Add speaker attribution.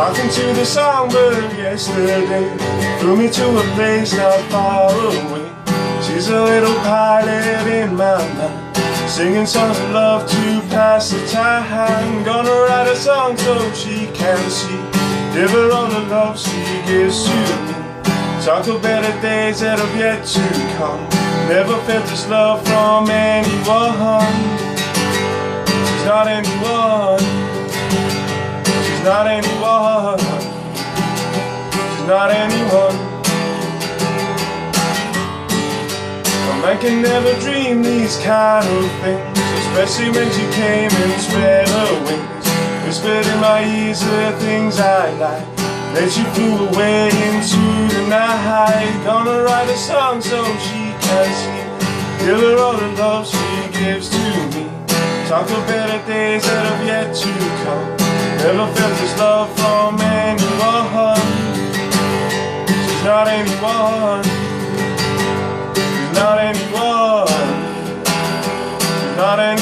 Speaker 1: Talking to the songbird yesterday, flew me to a place not far away. She's a little pilot in my mind, singing songs of love to pass the time. Gonna write a song so she can see, give her all the love she gives to me. Talk of better days that have yet to come. Never felt this love from anyone. She's not anyone. She's not anyone. She's not anyone. A man can never dream these kind of things, especially when she came and spread her wings. Whispered in my ears the things I like, then she flew away into the night. Gonna write a song so she can see, give her all the love she gives to me. Talk of better days that have yet to come. Never felt this love from anyone. She's not anyone. She's not anyone. She's not anyone.